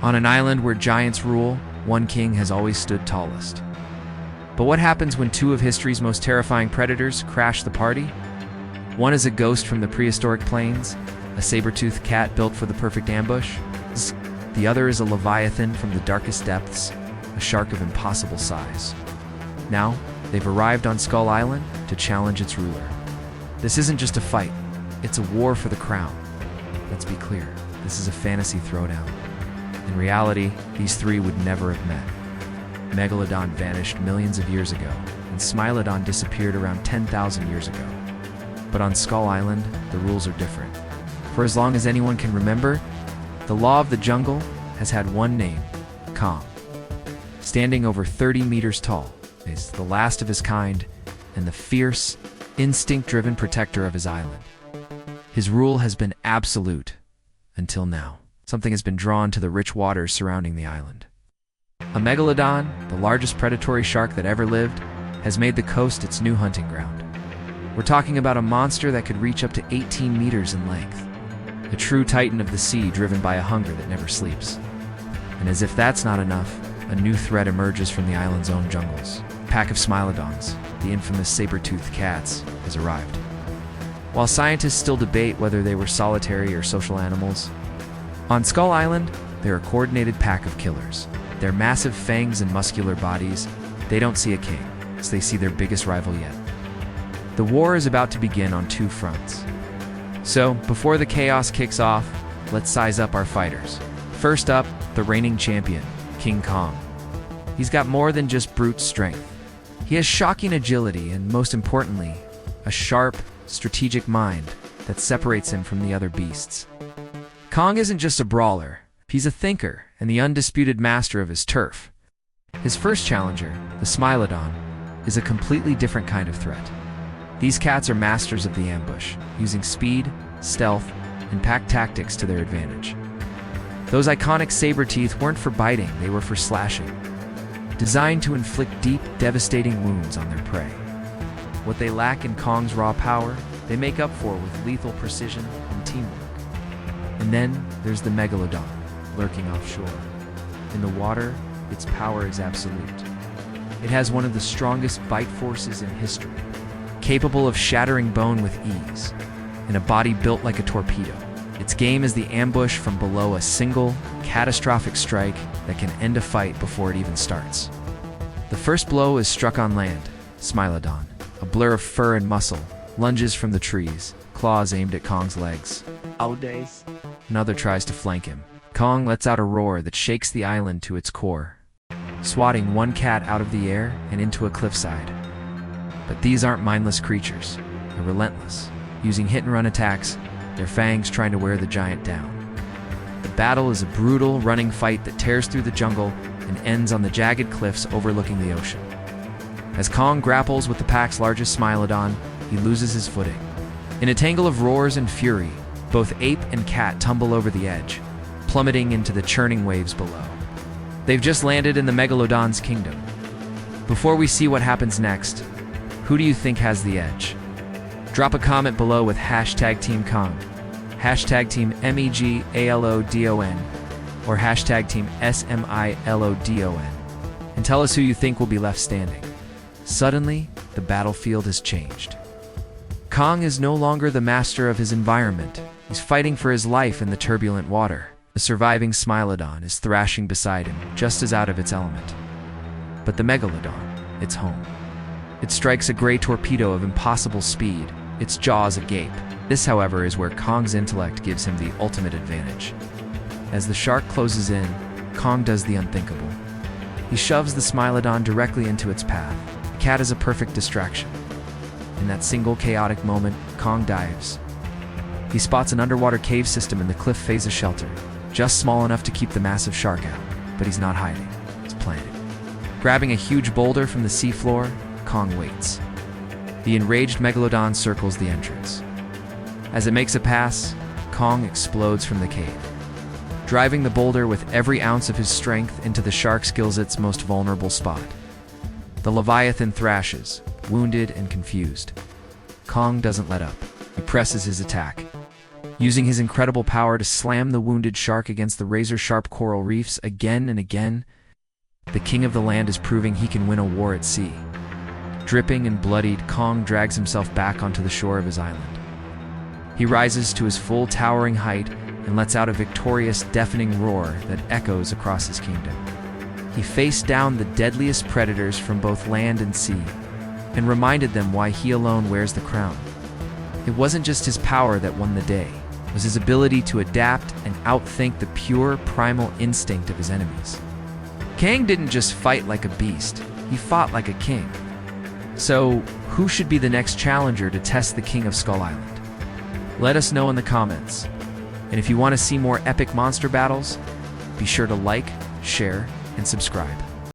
On an island where giants rule, one king has always stood tallest. But what happens when two of history's most terrifying predators crash the party? One is a ghost from the prehistoric plains, a saber-toothed cat built for the perfect ambush. The other is a leviathan from the darkest depths, a shark of impossible size. Now, they've arrived on Skull Island to challenge its ruler. This isn't just a fight, it's a war for the crown. Let's be clear, this is a fantasy throwdown. In reality, these three would never have met. Megalodon vanished millions of years ago, and Smilodon disappeared around 10,000 years ago. But on Skull Island, the rules are different. For as long as anyone can remember, the law of the jungle has had one name, Kong. Standing over 30 meters tall, is the last of his kind and the fierce, instinct-driven protector of his island. His rule has been absolute until now. Something has been drawn to the rich waters surrounding the island. A megalodon, the largest predatory shark that ever lived, has made the coast its new hunting ground. We're talking about a monster that could reach up to 18 meters in length. A true titan of the sea driven by a hunger that never sleeps. And as if that's not enough, a new threat emerges from the island's own jungles. A pack of Smilodons, the infamous saber-toothed cats, has arrived. While scientists still debate whether they were solitary or social animals, on Skull Island, they're a coordinated pack of killers. Their massive fangs and muscular bodies, they don't see a king, so they see their biggest rival yet. The war is about to begin on two fronts. So, before the chaos kicks off, let's size up our fighters. First up, the reigning champion, King Kong. He's got more than just brute strength. He has shocking agility and, most importantly, a sharp, strategic mind that separates him from the other beasts. Kong isn't just a brawler, he's a thinker and the undisputed master of his turf. His first challenger, the Smilodon, is a completely different kind of threat. These cats are masters of the ambush, using speed, stealth, and pack tactics to their advantage. Those iconic saber teeth weren't for biting, they were for slashing, designed to inflict deep, devastating wounds on their prey. What they lack in Kong's raw power, they make up for with lethal precision and teamwork. And then there's the Megalodon, lurking offshore. In the water, its power is absolute. It has one of the strongest bite forces in history, capable of shattering bone with ease, and a body built like a torpedo. Its game is the ambush from below, a single, catastrophic strike that can end a fight before it even starts. The first blow is struck on land. Smilodon, a blur of fur and muscle, lunges from the trees, claws aimed at Kong's legs. Old days. Another tries to flank him. Kong lets out a roar that shakes the island to its core, swatting one cat out of the air and into a cliffside. But these aren't mindless creatures. They're relentless, using hit-and-run attacks, their fangs trying to wear the giant down. The battle is a brutal, running fight that tears through the jungle and ends on the jagged cliffs overlooking the ocean. As Kong grapples with the pack's largest Smilodon, he loses his footing. In a tangle of roars and fury, both ape and cat tumble over the edge, plummeting into the churning waves below. They've just landed in the Megalodon's kingdom. Before we see what happens next, who do you think has the edge? Drop a comment below with #TeamKong, #TeamMegalodon, or #TeamSmilodon, and tell us who you think will be left standing. Suddenly, the battlefield has changed. Kong is no longer the master of his environment. He's fighting for his life in the turbulent water. The surviving Smilodon is thrashing beside him, just as out of its element. But the Megalodon, it's home. It strikes a gray torpedo of impossible speed, its jaws agape. This, however, is where Kong's intellect gives him the ultimate advantage. As the shark closes in, Kong does the unthinkable. He shoves the Smilodon directly into its path. The cat is a perfect distraction. In that single chaotic moment, Kong dives. He spots an underwater cave system in the cliff face of shelter, just small enough to keep the massive shark out. But he's not hiding, he's planning. Grabbing a huge boulder from the seafloor, Kong waits. The enraged Megalodon circles the entrance. As it makes a pass, Kong explodes from the cave, driving the boulder with every ounce of his strength into the shark's gillset's most vulnerable spot. The Leviathan thrashes, wounded and confused. Kong doesn't let up. He presses his attack. using his incredible power to slam the wounded shark against the razor-sharp coral reefs again and again. The king of the land is proving he can win a war at sea. Dripping and bloodied, Kong drags himself back onto the shore of his island. He rises to his full towering height and lets out a victorious, deafening roar that echoes across his kingdom. He faced down the deadliest predators from both land and sea, and reminded them why he alone wears the crown. It wasn't just his power that won the day. It was his ability to adapt and outthink the pure, primal instinct of his enemies. Kang didn't just fight like a beast, he fought like a king. So, who should be the next challenger to test the King of Skull Island? Let us know in the comments. And if you want to see more epic monster battles, be sure to like, share, and subscribe.